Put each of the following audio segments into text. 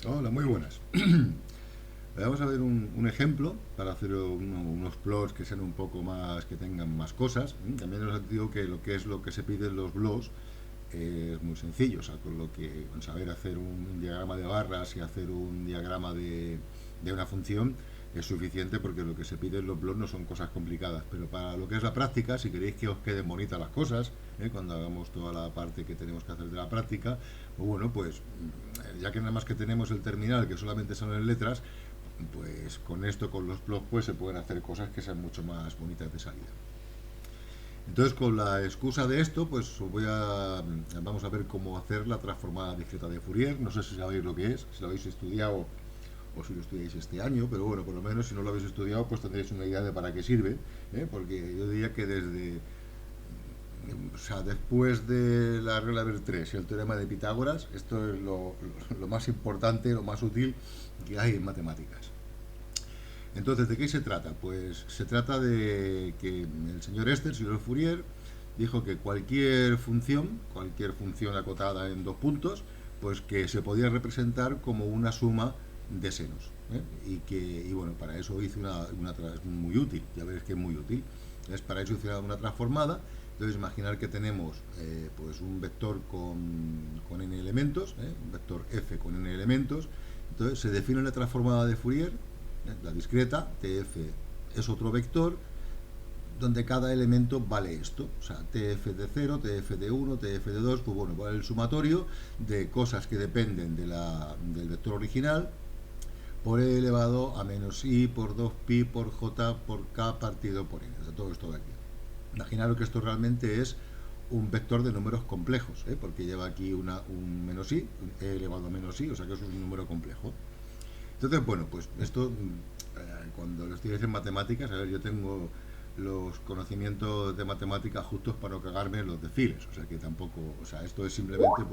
Hola, muy buenas. Vamos a ver un ejemplo para hacer unos plots que sean un poco más, que tengan más cosas. También os digo que lo que se pide en los blogs es muy sencillo, o sea, con saber hacer un diagrama de barras y hacer un diagrama de una función es suficiente, porque lo que se pide en los blogs no son cosas complicadas. Pero para lo que es la práctica, si queréis que os queden bonitas las cosas, cuando hagamos toda la parte que tenemos que hacer de la práctica, pues bueno, pues ya que nada más que tenemos el terminal, que solamente son en letras, pues con esto, con los blogs, pues se pueden hacer cosas que sean mucho más bonitas de salida. Entonces, con la excusa de esto, pues vamos a ver cómo hacer la transformada discreta de Fourier. No sé si sabéis lo que es, si lo habéis estudiado o si lo estudiáis este año, pero bueno, por lo menos si no lo habéis estudiado, pues tendréis una idea de para qué sirve, porque yo diría que o sea, después de la regla de 3 y el teorema de Pitágoras, esto es lo más importante, lo más útil que hay en matemáticas. Entonces, ¿de qué se trata? Pues se trata de que el señor Fourier, dijo que cualquier función acotada en dos puntos, pues que se podía representar como una suma de senos. Y bueno, para eso hizo es muy útil, ya veréis que es muy útil. Para eso hizo una transformada. Entonces, imaginar que tenemos pues un vector con n elementos, un vector f con n elementos. Entonces, se define una transformada de Fourier, la discreta, tf es otro vector, donde cada elemento vale esto, o sea, tf de 0, tf de 1, tf de 2, pues bueno, vale el sumatorio de cosas que dependen del vector original, por e elevado a menos i por 2pi por j por k partido por n, o sea, todo esto de aquí. Imaginaros que esto realmente es un vector de números complejos, porque lleva aquí un menos i, un e elevado a menos i, o sea que es un número complejo. Entonces, bueno, pues esto, cuando lo estudiáis en matemáticas, a ver, yo tengo los conocimientos de matemáticas justos para no cagarme en los desfiles, o sea que tampoco, o sea, esto es simplemente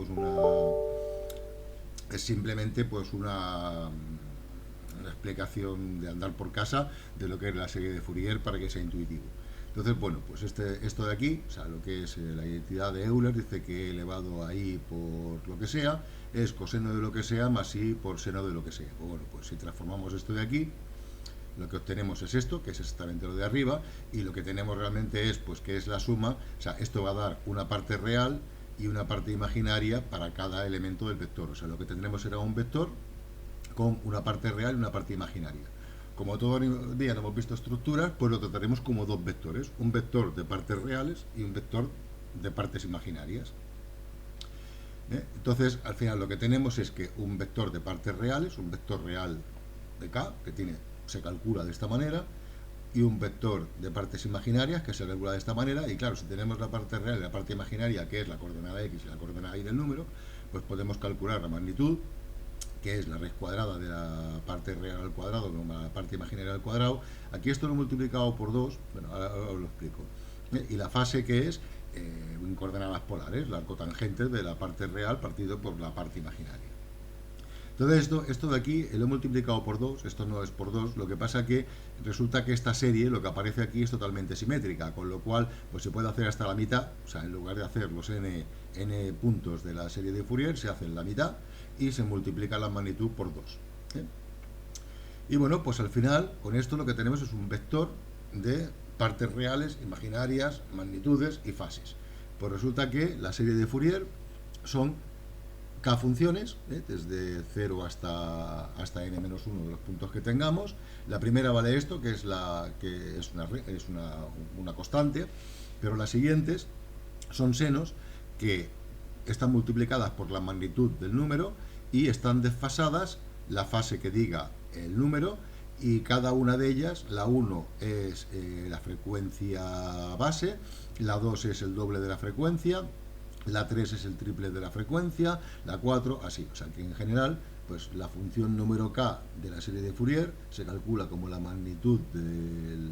pues una explicación de andar por casa de lo que es la serie de Fourier, para que sea intuitivo. Entonces, bueno, pues esto de aquí, o sea, lo que es la identidad de Euler, dice que e elevado a i por lo que sea es coseno de lo que sea más i por seno de lo que sea. Pues bueno, pues si transformamos esto de aquí, lo que obtenemos es esto, que es exactamente lo de arriba, y lo que tenemos realmente es, pues, que es la suma, o sea, esto va a dar una parte real y una parte imaginaria para cada elemento del vector. O sea, lo que tendremos será un vector con una parte real y una parte imaginaria. Como todo el día no hemos visto estructuras, pues lo trataremos como dos vectores, un vector de partes reales y un vector de partes imaginarias. Entonces, al final lo que tenemos es que un vector de partes reales, un vector real de k, se calcula de esta manera, y un vector de partes imaginarias que se calcula de esta manera. Y claro, si tenemos la parte real y la parte imaginaria, que es la coordenada x y la coordenada y del número, pues podemos calcular la magnitud, que es la raíz cuadrada de la parte real al cuadrado con la parte imaginaria al cuadrado. Aquí esto lo he multiplicado por 2, bueno, ahora os lo explico. Y la fase, que es en coordenadas polares, la cotangente de la parte real partido por la parte imaginaria. Entonces, esto de aquí lo he multiplicado por 2, esto no es por 2, lo que pasa que resulta que esta serie, lo que aparece aquí, es totalmente simétrica, con lo cual pues se puede hacer hasta la mitad, o sea, en lugar de hacer los n puntos de la serie de Fourier, se hace la mitad y se multiplica la magnitud por 2. Y bueno, pues al final, con esto lo que tenemos es un vector de partes reales, imaginarias, magnitudes y fases. Pues resulta que la serie de Fourier son k funciones, desde 0 hasta n-1 de los puntos que tengamos. La primera vale esto, que es una constante, pero las siguientes son senos que están multiplicadas por la magnitud del número y están desfasadas la fase que diga el número, y cada una de ellas, la 1 es la frecuencia base, la 2 es el doble de la frecuencia, la 3 es el triple de la frecuencia, la 4, así. O sea que en general, pues la función número k de la serie de Fourier se calcula como la magnitud del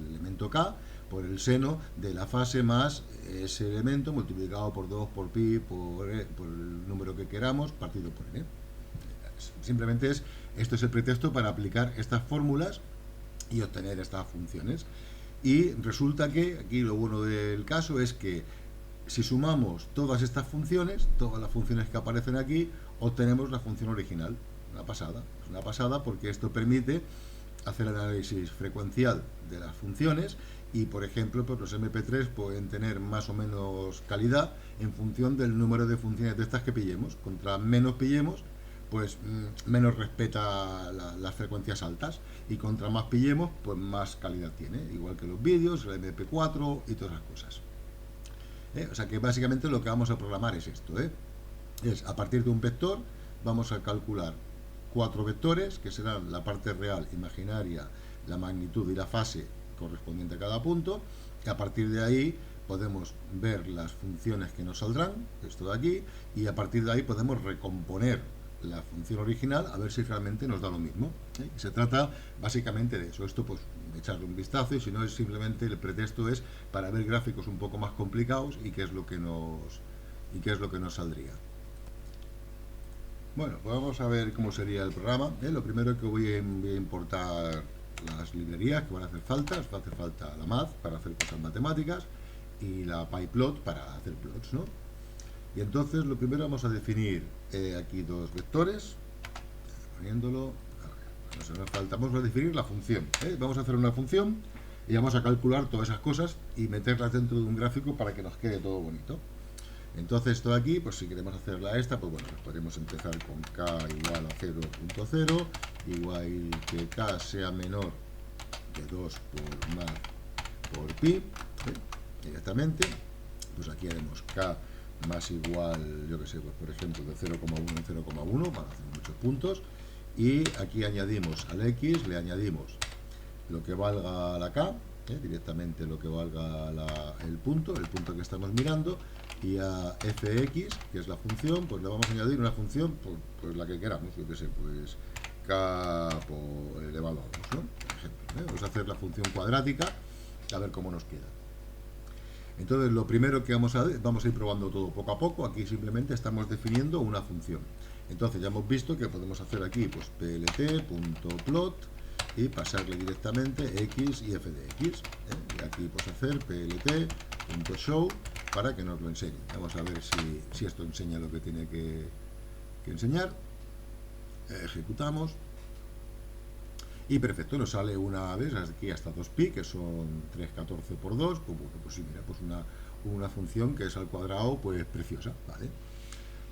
elemento k por el seno de la fase más ese elemento multiplicado por 2 por pi por el número que queramos partido por n. Simplemente esto es el pretexto para aplicar estas fórmulas y obtener estas funciones. Y resulta que aquí lo bueno del caso es que si sumamos todas estas funciones, todas las funciones que aparecen aquí, obtenemos la función original. Una pasada, es una pasada porque esto permite hacer el análisis frecuencial de las funciones y, por ejemplo, pues los MP3 pueden tener más o menos calidad en función del número de funciones de estas que pillemos. Contra menos pillemos, pues menos respeta las frecuencias altas, y contra más pillemos, pues más calidad tiene, igual que los vídeos, el MP4 y todas esas cosas. O sea que básicamente lo que vamos a programar es esto, es a partir de un vector vamos a calcular 4 vectores que serán la parte real, imaginaria, la magnitud y la fase correspondiente a cada punto, y a partir de ahí podemos ver las funciones que nos saldrán, esto de aquí, y a partir de ahí podemos recomponer la función original a ver si realmente nos da lo mismo. Se trata básicamente de eso. Esto pues de echarle un vistazo, y si no es simplemente el pretexto es para ver gráficos un poco más complicados y qué es lo que nos saldría. Bueno, pues vamos a ver cómo sería el programa. Lo primero que voy a importar las librerías que van a hacer falta. Os va a hacer falta la math para hacer cosas matemáticas y la pyplot para hacer plots, ¿no? Y entonces lo primero vamos a definir aquí dos vectores, poniéndolo, no nos falta, vamos a definir la función, vamos a hacer una función y vamos a calcular todas esas cosas y meterlas dentro de un gráfico para que nos quede todo bonito. Entonces esto de aquí, pues si queremos hacerla esta, pues bueno, pues podemos empezar con k igual a 0.0, igual que k sea menor de 2 por math por pi, directamente, pues aquí haremos k más igual, yo que sé, pues por ejemplo de 0,1 en 0,1 para hacer muchos puntos, y aquí añadimos al x, le añadimos lo que valga la k, directamente lo que valga el punto que estamos mirando, y a fx, que es la función, pues le vamos a añadir una función, pues la que queramos, yo que sé, pues k elevado a 2, ¿no? Por ejemplo, vamos a hacer la función cuadrática, a ver cómo nos queda. Entonces lo primero que vamos a ir probando todo poco a poco. Aquí simplemente estamos definiendo una función. Entonces ya hemos visto que podemos hacer aquí pues plt.plot y pasarle directamente x y f de x, y aquí pues hacer plt.show para que nos lo enseñe. Vamos a ver si esto enseña lo que tiene que enseñar. Ejecutamos y perfecto, nos sale una vez aquí hasta 2pi, que son 314 por 2, pues bueno, pues sí, mira, pues una función que es al cuadrado, pues preciosa,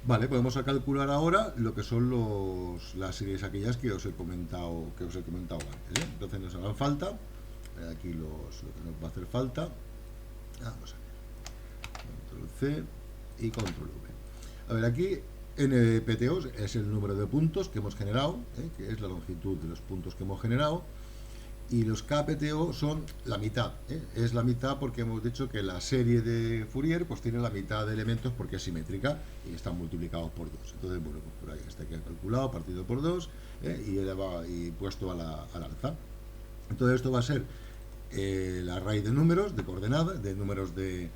¿vale? Podemos calcular ahora lo que son las series aquellas que os he comentado antes, Entonces nos harán falta, aquí lo que nos va a hacer falta, vamos a ver, control C y control V. A ver, aquí NPTO es el número de puntos que hemos generado, que es la longitud de los puntos que hemos generado, y los KPTO son la mitad, es la mitad porque hemos dicho que la serie de Fourier pues tiene la mitad de elementos porque es simétrica y están multiplicados por 2. Entonces, bueno, pues por ahí está aquí calculado, partido por 2 y puesto al alza. Entonces esto va a ser la raíz de números, de coordenadas, de números de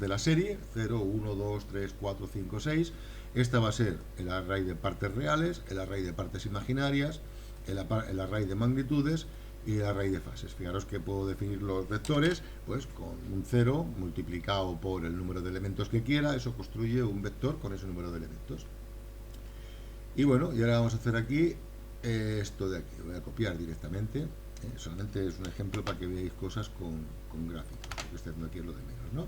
la serie 0, 1, 2, 3, 4, 5, 6. Esta va a ser el array de partes reales, el array de partes imaginarias, el array de magnitudes y el array de fases. Fijaros que puedo definir los vectores pues con un 0 multiplicado por el número de elementos que quiera. Eso construye un vector con ese número de elementos. Y bueno, y ahora vamos a hacer aquí esto de aquí. Lo voy a copiar directamente. Solamente es un ejemplo para que veáis cosas con gráficos. Lo que estoy haciendo aquí es lo de menos, ¿no?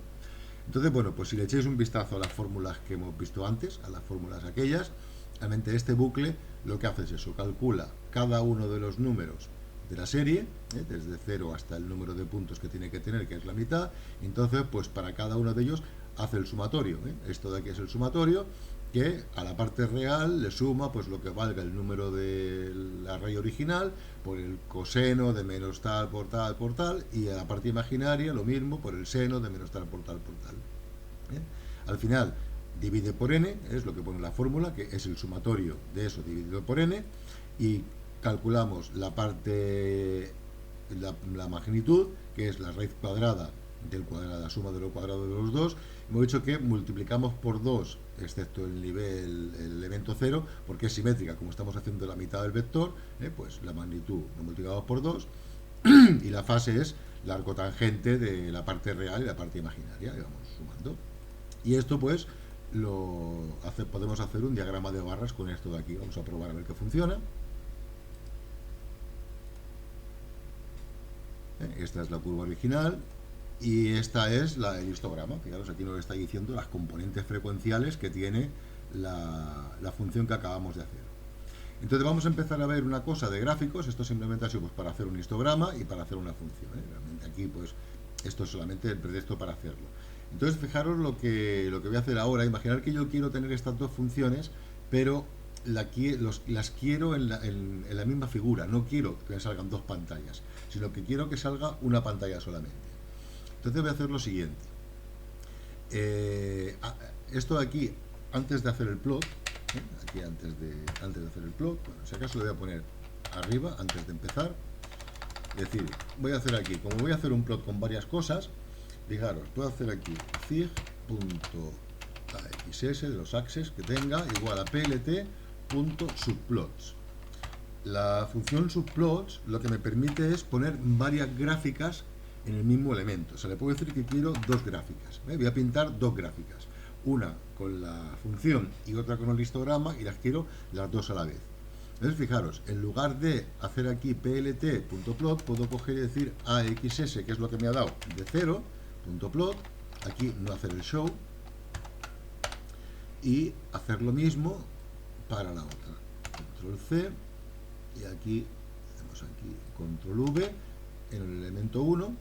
Entonces, bueno, pues si le echéis un vistazo a las fórmulas que hemos visto antes, a las fórmulas aquellas, realmente este bucle lo que hace es eso, calcula cada uno de los números de la serie, desde 0 hasta el número de puntos que tiene que tener, que es la mitad. Entonces, pues para cada uno de ellos hace el sumatorio. Esto de aquí es el sumatorio, que a la parte real le suma pues lo que valga el número del array original por el coseno de menos tal por tal por tal, y a la parte imaginaria lo mismo por el seno de menos tal por tal por tal. Al final divide por n, es lo que pone la fórmula, que es el sumatorio de eso dividido por n, y calculamos la parte, la magnitud, que es la raíz cuadrada del cuadrado, la suma de lo cuadrado de los dos. Hemos dicho que multiplicamos por 2, excepto el nivel, el elemento 0, porque es simétrica, como estamos haciendo la mitad del vector, pues la magnitud lo multiplicamos por 2, y la fase es la arcotangente de la parte real y la parte imaginaria, y vamos sumando. Y esto pues podemos hacer un diagrama de barras con esto de aquí. Vamos a probar a ver qué funciona. Esta es la curva original y esta es el histograma. Fijaros, aquí nos está diciendo las componentes frecuenciales que tiene la función que acabamos de hacer. Entonces vamos a empezar a ver una cosa de gráficos. Esto simplemente ha sido pues, para hacer un histograma y para hacer una función. Realmente aquí pues esto es solamente el pretexto para hacerlo. Entonces fijaros lo que voy a hacer ahora. Imaginar que yo quiero tener estas dos funciones, pero las quiero en la misma figura. No quiero que me salgan dos pantallas, sino que quiero que salga una pantalla solamente. Entonces voy a hacer lo siguiente. Esto de aquí, antes de hacer el plot, aquí antes de hacer el plot, bueno, si acaso lo voy a poner arriba antes de empezar. Es decir, voy a hacer aquí, como voy a hacer un plot con varias cosas, fijaros, puedo hacer aquí fig.axs de los axes que tenga igual a plt.subplots. La función subplots lo que me permite es poner varias gráficas en el mismo elemento. Se le puede decir que quiero dos gráficas. Voy a pintar dos gráficas, una con la función y otra con el histograma, y las quiero las dos a la vez. Entonces fijaros, en lugar de hacer aquí plt.plot, puedo coger y decir axs, que es lo que me ha dado de 0.plot, aquí no hacer el show, y hacer lo mismo para la otra. Control C, y aquí hacemos aquí control V en el elemento 1,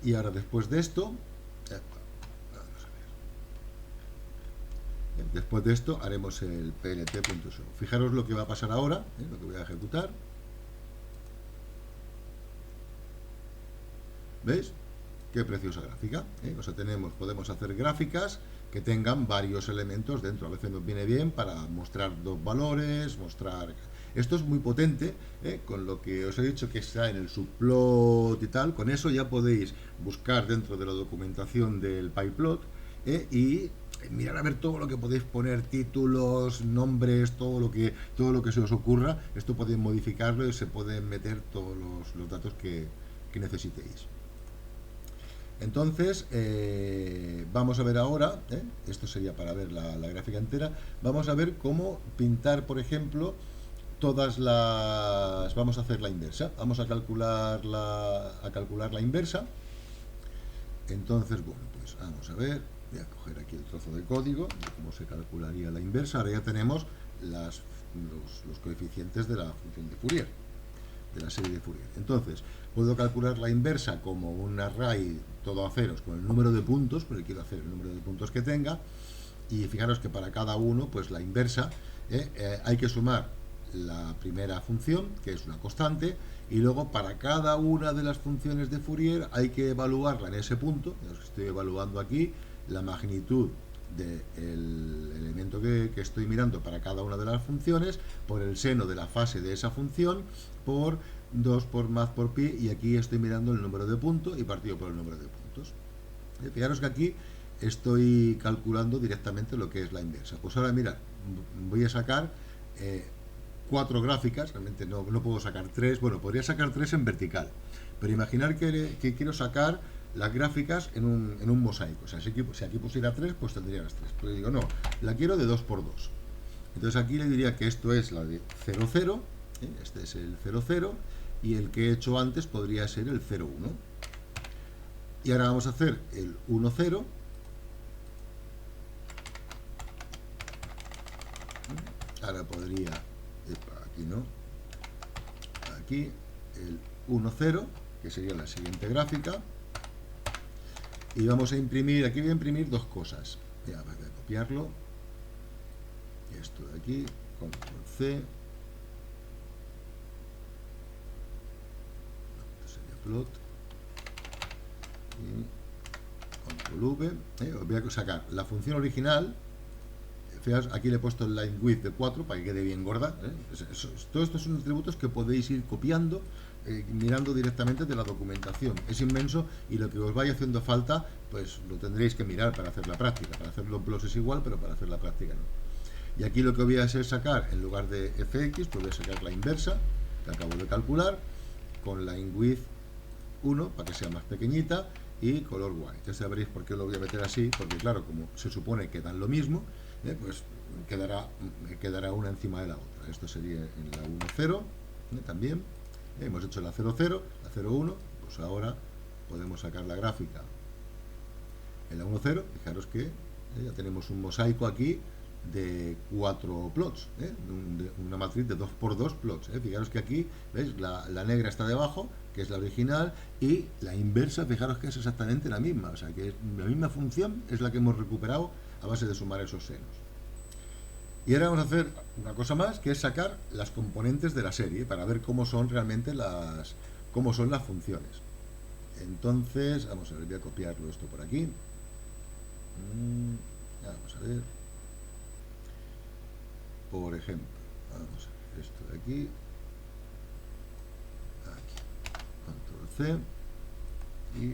y ahora después de esto, vamos a ver. Después de esto haremos el plt.show. Fijaros lo que va a pasar ahora, lo que voy a ejecutar. ¿Veis? Qué preciosa gráfica. O sea, podemos hacer gráficas que tengan varios elementos dentro. A veces nos viene bien para mostrar dos valores, Esto es muy potente, con lo que os he dicho que está en el subplot y tal. Con eso ya podéis buscar dentro de la documentación del PyPlot y mirar a ver todo lo que podéis poner, títulos, nombres, todo lo que se os ocurra. Esto podéis modificarlo y se pueden meter todos los datos que necesitéis. Entonces, vamos a ver ahora, esto sería para ver la gráfica entera, vamos a ver cómo pintar, por ejemplo, vamos a hacer la inversa, vamos a calcular la inversa. Entonces, bueno, pues vamos a ver, voy a coger aquí el trozo de código de cómo se calcularía la inversa. Ahora ya tenemos los coeficientes de la función de Fourier, de la serie de Fourier. Entonces, puedo calcular la inversa como un array todo a ceros con el número de puntos, porque quiero hacer el número de puntos que tenga, y fijaros que para cada uno, pues la inversa, hay que sumar la primera función, que es una constante, y luego para cada una de las funciones de Fourier hay que evaluarla en ese punto. Estoy evaluando aquí la magnitud del elemento que estoy mirando para cada una de las funciones por el seno de la fase de esa función por 2 por math por pi, y aquí estoy mirando el número de puntos y partido por el número de puntos. Fijaros que aquí estoy calculando directamente lo que es la inversa. Pues ahora mirad, voy a sacar 4 gráficas. Realmente no puedo sacar 3. Bueno, podría sacar 3 en vertical, pero imaginar que quiero sacar las gráficas en un mosaico. O sea, si aquí pusiera 3, pues tendría las 3. Pero digo, no, la quiero de 2 por 2. Entonces aquí le diría que esto es la de 0, 0, este es el 0, 0, y el que he hecho antes podría ser el 0, 1. Y ahora vamos a hacer el 1, 0. Ahora podría, aquí no, aquí el 1, 0, que sería la siguiente gráfica. Y vamos a imprimir, aquí voy a imprimir dos cosas. Voy a copiarlo. Esto de aquí, control C. Esto sería plot. Y control V. Os voy a sacar la función original. Fijaos, aquí le he puesto el line width de 4 para que quede bien gorda. Todos estos son atributos que podéis ir copiando, mirando directamente de la documentación. Es inmenso, y lo que os vaya haciendo falta, pues lo tendréis que mirar para hacer la práctica. Para hacer los plots es igual, pero para hacer la práctica no. Y aquí lo que voy a hacer sacar, en lugar de fx, pues voy a sacar la inversa, que acabo de calcular, con line width 1, para que sea más pequeñita, y color white. Ya sabréis por qué lo voy a meter así, porque claro, como se supone que dan lo mismo, pues quedará una encima de la otra. Esto sería en la 1.0, también. Hemos hecho la 0.0, la 0.1, pues ahora podemos sacar la gráfica en la 1.0. Fijaros que ya tenemos un mosaico aquí de 4 plots, una matriz de 2×2 plots. Fijaros que aquí, ¿veis? La negra está debajo, que es la original, y la inversa, fijaros que es exactamente la misma, o sea que la misma función es la que hemos recuperado a base de sumar esos senos. Y ahora vamos a hacer una cosa más, que es sacar las componentes de la serie para ver cómo son realmente las funciones. Entonces, vamos a ver, voy a copiarlo esto por aquí. Vamos a ver. Por ejemplo, vamos a ver esto de aquí. Control C y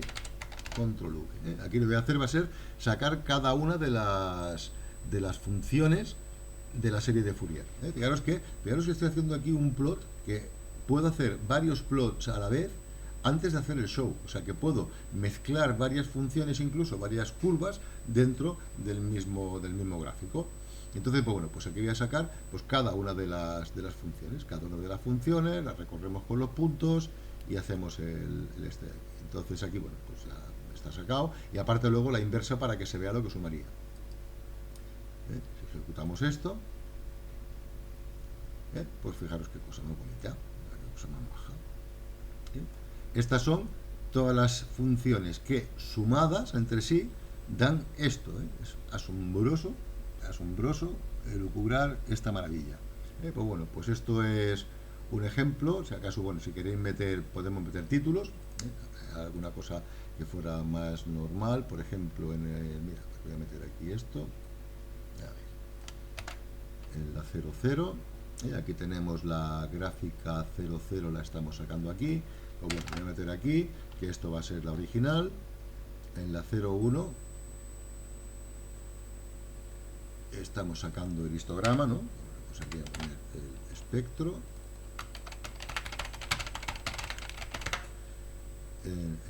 Control V. Aquí lo que voy a hacer va a ser sacar cada una de las funciones de la serie de Fourier. Fijaros que estoy haciendo aquí un plot que puedo hacer varios plots a la vez antes de hacer el show, o sea que puedo mezclar varias funciones, incluso varias curvas dentro del mismo gráfico. Entonces, pues bueno, pues aquí voy a sacar pues cada una de las funciones, las recorremos con los puntos y hacemos el este de aquí. Entonces aquí, bueno, pues ya está sacado, y aparte luego la inversa para que se vea lo que sumaría. Si ejecutamos esto, pues fijaros qué cosa más bonita, qué cosa más baja. Estas son todas las funciones que sumadas entre sí dan esto. Es asombroso lucubrar esta maravilla. Pues bueno, pues esto es un ejemplo. Si acaso, bueno, si queréis podemos meter títulos, alguna cosa que fuera más normal, por ejemplo, mira, voy a meter aquí esto, en la 0.0, aquí tenemos la gráfica 0.0, la estamos sacando aquí. Pues bueno, voy a meter aquí que esto va a ser la original. En la 0.1 estamos sacando el histograma, ¿no? Pues aquí voy a poner el espectro.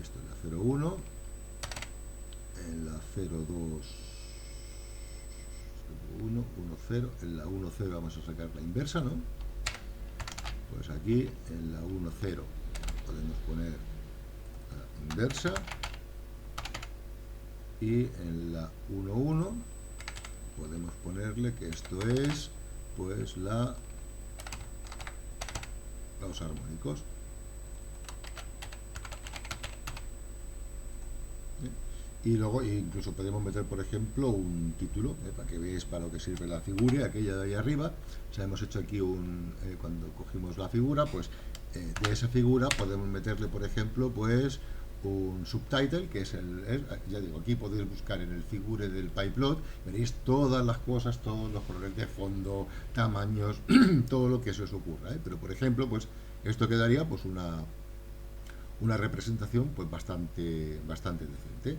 Esto es la 0.1. En la 0.2 1.0, en la 1.0 vamos a sacar la inversa, ¿no? Pues aquí en la 1.0 podemos poner la inversa, y en la 1.1 podemos ponerle que esto es pues los armónicos. Y luego incluso podemos meter, por ejemplo, un título, para que veáis para lo que sirve la figura, aquella de ahí arriba. O sea, hemos hecho aquí cuando cogimos la figura, pues de esa figura podemos meterle, por ejemplo, pues un subtitle, que es ya digo, aquí podéis buscar en el figure del PyPlot, veréis todas las cosas, todos los colores de fondo, tamaños, todo lo que se os ocurra, pero por ejemplo, pues esto quedaría pues una representación pues bastante decente.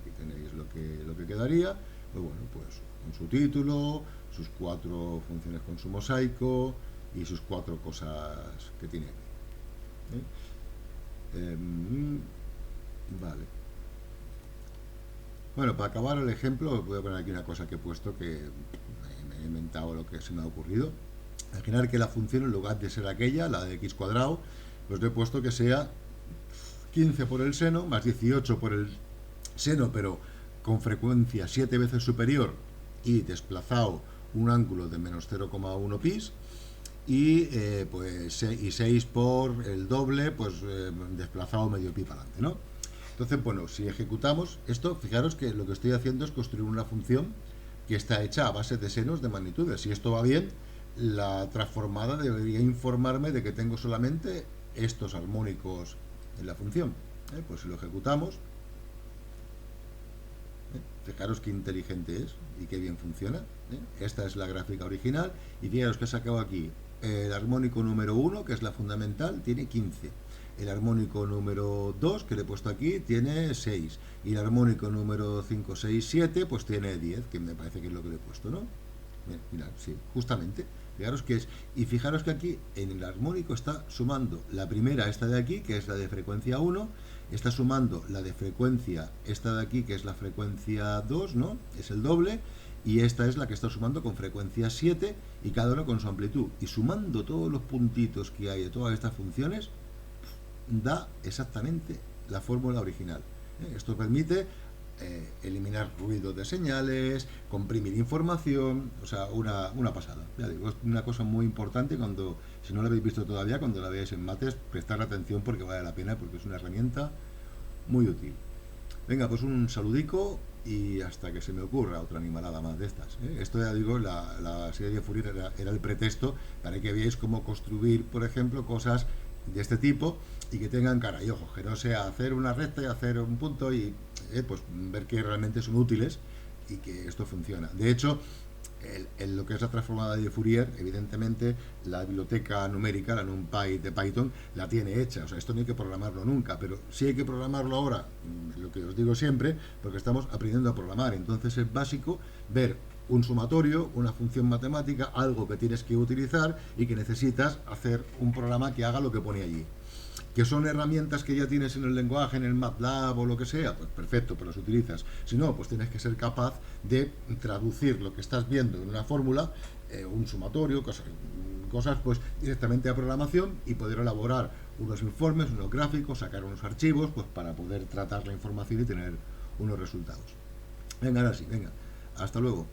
Aquí tenéis lo que quedaría, pues bueno, pues con su título, sus 4 funciones con su mosaico y sus 4 cosas que tiene aquí. Vale. Bueno, para acabar el ejemplo, voy a poner aquí una cosa que he puesto, que me he inventado lo que se me ha ocurrido. Imaginar que la función, en lugar de ser aquella, la de x cuadrado, pues le he puesto que sea 15 por el seno más 18 por el seno, pero con frecuencia 7 veces superior y desplazado un ángulo de menos 0,1 pi, y pues 6 por el doble, pues desplazado medio pi para adelante, ¿no? Entonces, bueno, si ejecutamos esto, fijaros que lo que estoy haciendo es construir una función que está hecha a base de senos de magnitudes. Si esto va bien, la transformada debería informarme de que tengo solamente estos armónicos en la función. Pues si lo ejecutamos, fijaros qué inteligente es y qué bien funciona. Esta es la gráfica original, y fijaros que he sacado aquí el armónico número 1, que es la fundamental, tiene 15. El armónico número 2, que le he puesto aquí, tiene 6. Y el armónico número 5, 6, 7, pues tiene 10, que me parece que es lo que le he puesto, ¿no? Mirad, sí, justamente. Fijaros que es. Y fijaros que aquí en el armónico está sumando la primera, esta de aquí, que es la de frecuencia 1, está sumando la de frecuencia, esta de aquí, que es la frecuencia 2, ¿no? Es el doble, y esta es la que está sumando con frecuencia 7, y cada uno con su amplitud. Y sumando todos los puntitos que hay de todas estas funciones, da exactamente la fórmula original. Esto permite eliminar ruido de señales, comprimir información, o sea, una pasada. Ya digo, es una cosa muy importante cuando, si no lo habéis visto todavía, cuando la veáis en mates, prestar atención porque vale la pena, porque es una herramienta muy útil. Venga, pues un saludico y hasta que se me ocurra otra animalada más de estas. Esto ya digo, la serie de Fourier era el pretexto para que veáis cómo construir, por ejemplo, cosas de este tipo y que tengan cara y ojos, que no sea hacer una recta y hacer un punto y pues ver que realmente son útiles y que esto funciona. De hecho, lo que es la transformada de Fourier, evidentemente la biblioteca numérica, la NumPy de Python, la tiene hecha. O sea, esto no hay que programarlo nunca, pero sí hay que programarlo ahora, lo que os digo siempre, porque estamos aprendiendo a programar. Entonces es básico ver un sumatorio, una función matemática, algo que tienes que utilizar y que necesitas hacer un programa que haga lo que pone allí. Que son herramientas que ya tienes en el lenguaje, en el MATLAB o lo que sea, pues perfecto, pues las utilizas. Si no, pues tienes que ser capaz de traducir lo que estás viendo en una fórmula, un sumatorio, cosas pues directamente a programación y poder elaborar unos informes, unos gráficos, sacar unos archivos, pues para poder tratar la información y tener unos resultados. Venga, ahora sí, venga. Hasta luego.